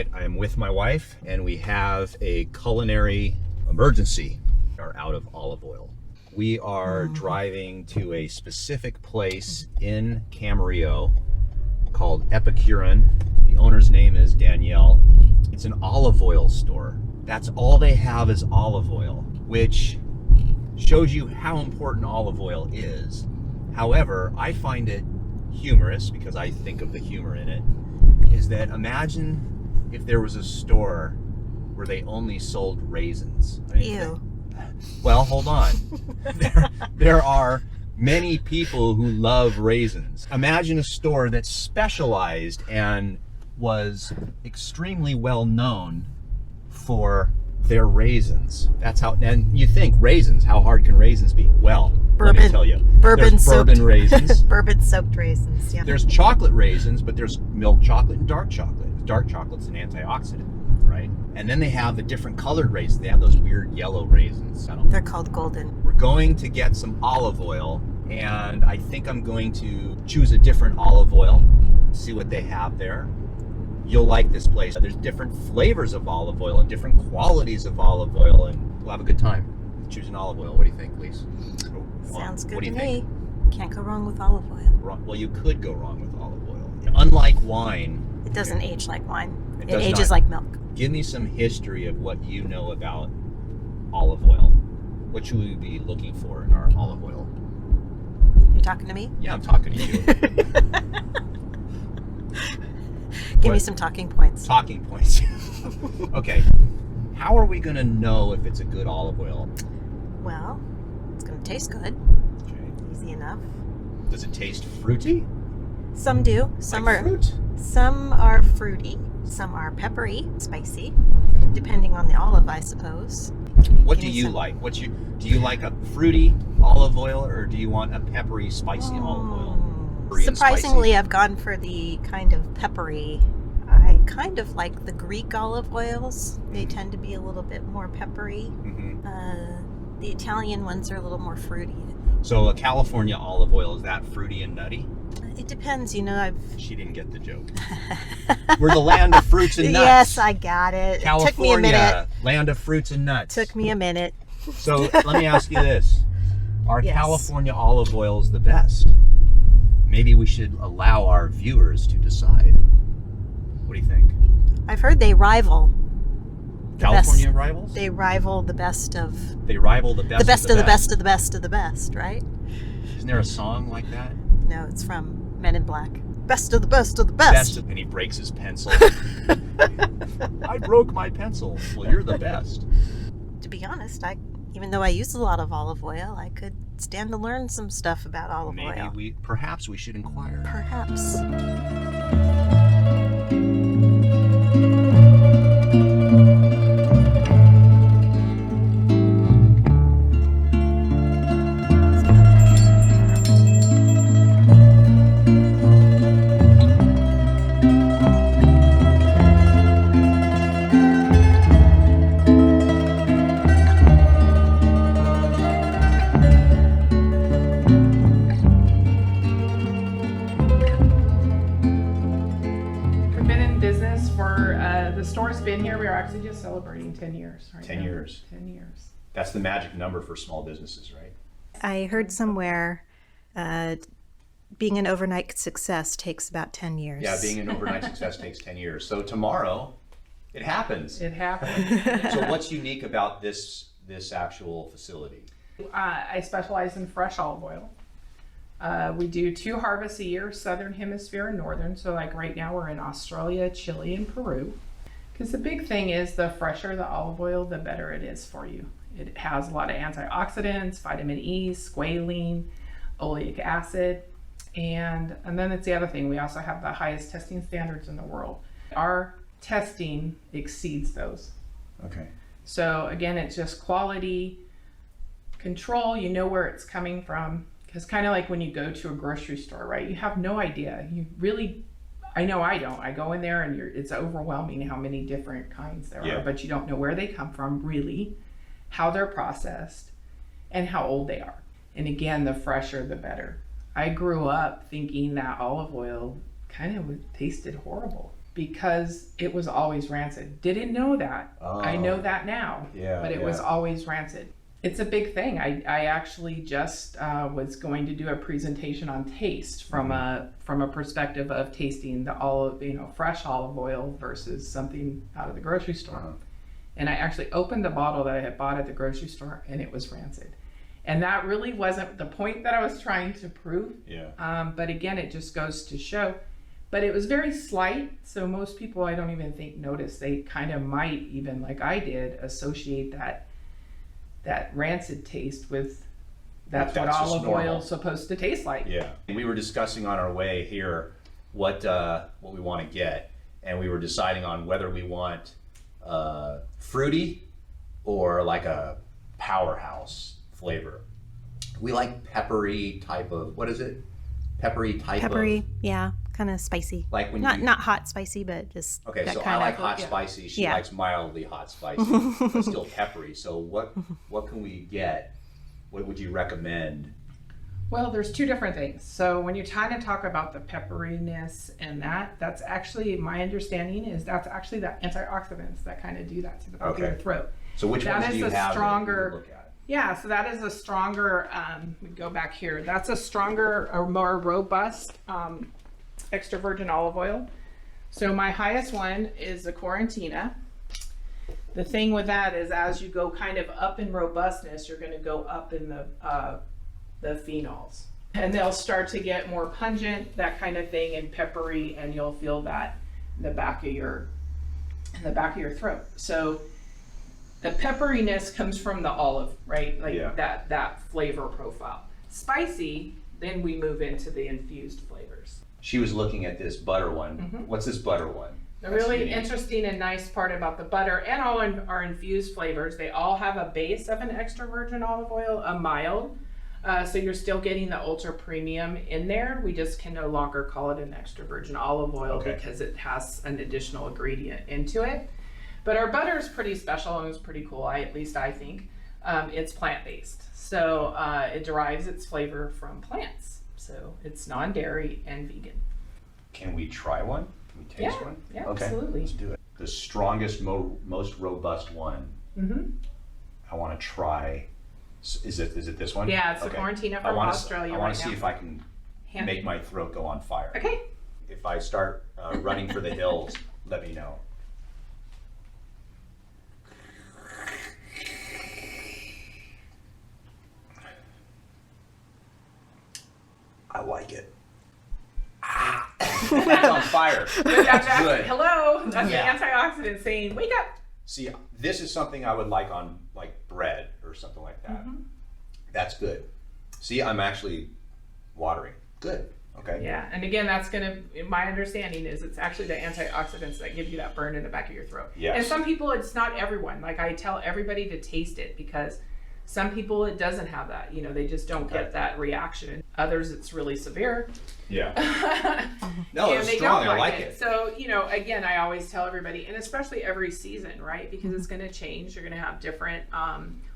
tonight I am with my wife and we have a culinary emergency. We are out of olive oil. We are driving to a specific place in Camarillo called Epicurean. The owner's name is Danielle. It's an olive oil store. That's all they have is olive oil, which shows you how important olive oil is. However, I find it humorous, because I think of the humor in it, is that imagine if there was a store where they only sold raisins. I mean, Ew. Well, hold on. There are many people who love raisins. Imagine a store that specialized and was extremely well known for their raisins. That's how, and you think raisins, how hard can raisins be? Well, let me tell you. There's bourbon raisins. Bourbon soaked raisins, yeah. There's chocolate raisins, but there's milk chocolate and dark chocolate. Dark chocolate's an antioxidant, right? And then they have the different colored raisins. They have those weird yellow raisins. They're called golden. We're going to get some olive oil, and I think I'm going to choose a different olive oil, see what they have there. You'll like this place. There's different flavors of olive oil and different qualities of olive oil, and we'll have a good time choosing olive oil. What do you think, Lise? Sounds good what do to you me. think? Can't go wrong with olive oil. Well, you could go wrong with olive oil. Unlike wine, It doesn't age like wine. It does ages not. like milk. Give me some history of what you know about olive oil. What should we be looking for in our olive oil? You're talking to me? Yeah, I'm talking to you. Give me some talking points. Talking points. Okay. How are we going to know if it's a good olive oil? Well, it's going to taste good. Okay. Easy enough. Does it taste fruity? Some do. Some Like are fruit? Some are fruity. Some are peppery, spicy, depending on the olive, I suppose. What Give do me you some. like? Do you like a fruity olive oil, or do you want a peppery, spicy olive oil? Peppery and Surprisingly, spicy? I've gone for the kind of peppery. I kind of like the Greek olive oils. They tend to be a little bit more peppery. The Italian ones are a little more fruity. So a California olive oil, is that fruity and nutty? It depends, She didn't get the joke. We're the land of fruits and nuts. Yes, I got it. California, It took me a minute. land of fruits and nuts. Took me a minute. So let me ask you this. Are Yes. California olive oils the best? Maybe we should allow our viewers to decide. What do you think? I've heard they rival. the California best. rivals? They rival the best of They rival the best the best of of the best of the best of the best, right? Isn't there a song like that? No, it's from Men in Black. Best of the best of the best. And he breaks his pencil. I broke my pencil. Well, you're the best. To be honest, even though I use a lot of olive oil, I could stand to learn some stuff about olive oil. Perhaps we should inquire. Perhaps. The store's been here. We are actually just celebrating 10 years right 10 now. years. 10 years. That's the magic number for small businesses, right? I heard somewhere being an overnight success takes about 10 years. Yeah, being an overnight success takes 10 years. So tomorrow, it happens. It happens. So what's unique about this actual facility? I specialize in fresh olive oil. We do 2 harvests a year, Southern Hemisphere and Northern. So like right now we're in Australia, Chile, and Peru. Because the big thing is the fresher the olive oil, the better it is for you. It has a lot of antioxidants, vitamin E, squalene, oleic acid, and then it's the other thing. We also have the highest testing standards in the world. Our testing exceeds those. Okay. So again, it's just quality control. You know where it's coming from. Because kind of like when you go to a grocery store, right? You have no idea. I know I don't. I go in there and it's overwhelming how many different kinds there are, but you don't know where they come from really, how they're processed, and how old they are. And again, the fresher, the better. I grew up thinking that olive oil kind of tasted horrible. because it was always rancid. Didn't know that. I know that now, but it was always rancid. It's a big thing. I actually just was going to do a presentation on taste from a perspective of tasting the fresh olive oil versus something out of the grocery store. And I actually opened the bottle that I had bought at the grocery store, and it was rancid. And that really wasn't the point that I was trying to prove. But again, it just goes to show. But it was very slight, so most people, I don't even think, notice. They kind of might, even like I did, associate that rancid taste with that's what olive oil is supposed to taste like. We were discussing on our way here what we want to get, and we were deciding on whether we want fruity or like a powerhouse flavor. We like peppery type of, what is it? Peppery, yeah, kind of spicy. Like when not hot spicy, but just okay. that So kind I like of, hot spicy. She likes mildly hot spicy, but still peppery. So what can we get? What would you recommend? Well, there's two different things. So when you kind of talk about the pepperiness and that's actually, my understanding is that's actually the antioxidants that kind of do that to the back of your throat. So which ones do you have stronger, that you look at? Yeah, so that is a stronger, we go back here, that's a stronger or more robust extra virgin olive oil. So my highest one is the Quarantina. The thing with that is as you go kind of up in robustness, you're going to go up in the phenols. And they'll start to get more pungent, that kind of thing, and peppery, and you'll feel that in the back of your throat. So the pepperiness comes from the olive, right? Like that flavor profile. Spicy, then we move into the infused flavors. She was looking at this butter one. What's this butter one? The really interesting and nice part about the butter and all our infused flavors, they all have a base of an extra virgin olive oil, a mild. So you're still getting the ultra premium in there. We just can no longer call it an extra virgin olive oil because it has an additional ingredient into it. But our butter is pretty special and it's pretty cool, at least I think. It's plant-based. So it derives its flavor from plants. So it's non-dairy and vegan. Can we try one? Can we taste one? Yeah, absolutely. Let's do it. The strongest, most robust one. I want to try. Is it this one? Yeah, it's the Quarantina from Australia. I want to see if I can make my throat go on fire. Okay. If I start running for the hills, let me know. I like it. It's on fire. That's good. Hello. That's the antioxidant saying, wake up. See, this is something I would like on like bread or something like that. That's good. See, I'm actually watering. Good. Okay. Yeah, and again, that's gonna. My understanding is it's actually the antioxidants that give you that burn in the back of your throat. Yes. And some people, it's not everyone. Like I tell everybody to taste it because some people it doesn't have that. You know, they just don't get that reaction. Others, it's really severe. Yeah. No, it's strong. I like it. So, you know, again, I always tell everybody, and especially every season, right? Because it's going to change. You're going to have different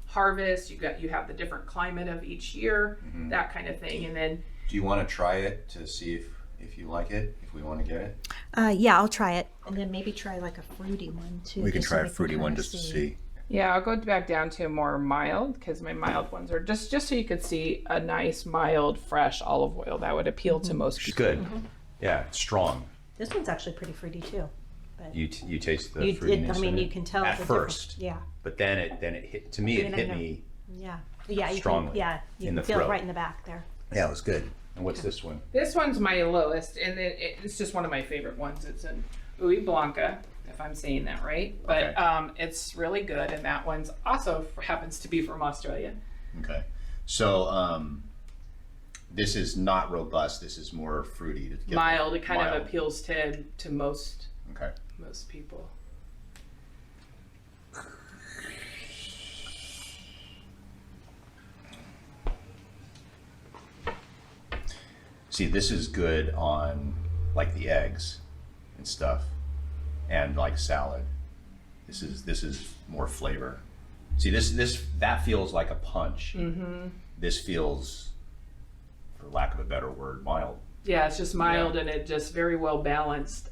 harvests. You have the different climate of each year, that kind of thing. And then, do you want to try it to see if you like it? If we want to get it? Yeah, I'll try it, and then maybe try like a fruity one too. We can try a fruity one just to see. Yeah, I'll go back down to more mild because my mild ones are just so you could see a nice mild fresh olive oil that would appeal to most people. It's good. Yeah, it's strong. This one's actually pretty fruity too. But you taste the fruitiness. I mean, you can tell at the first. Yeah. But then it hit to me. It hit me. Yeah. Yeah. Strongly. You in can the feel throat. it right in the back there. Yeah, it was good. And what's this one? This one's my lowest, and it's just one of my favorite ones. It's an Uy Blanca, if I'm saying that right. But it's really good, and that one's also happens to be from Australia. Okay. So this is not robust. This is more fruity. Mild. It kind of appeals to most people. See, this is good on like the eggs and stuff, and like salad. This is more flavor. See, that feels like a punch. This feels, for lack of a better word, mild. Yeah, it's just mild and it just very well balanced.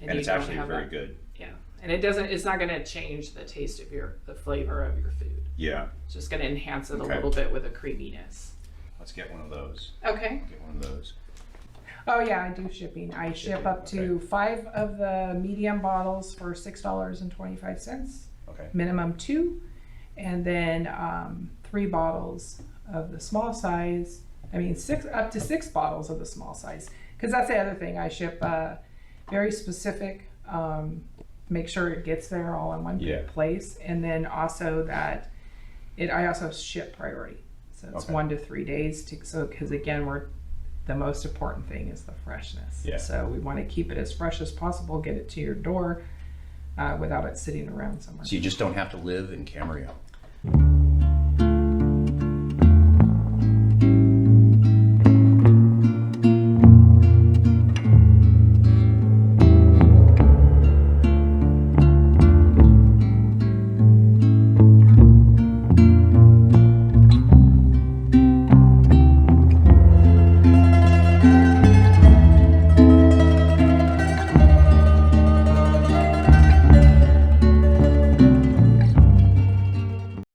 And you it's don't actually have very that- good. Yeah, and it's not going to change the taste of the flavor of your food. Yeah. It's just going to enhance it Okay. a little bit with a creaminess. Let's get one of those. Okay. Get one of those. Oh yeah, I do shipping. I ship up to 5 of the medium bottles for $6.25. Okay. Minimum 2, and then 3 bottles of the small size. I mean, up to 6 bottles of the small size. Because that's the other thing. I ship very specific. Make sure it gets there all in one place, and then also that I also ship priority. So it's 1 to 3 days. Because again, the most important thing is the freshness. Yeah. So we want to keep it as fresh as possible. Get it to your door without it sitting around somewhere. So you just don't have to live in Camarillo.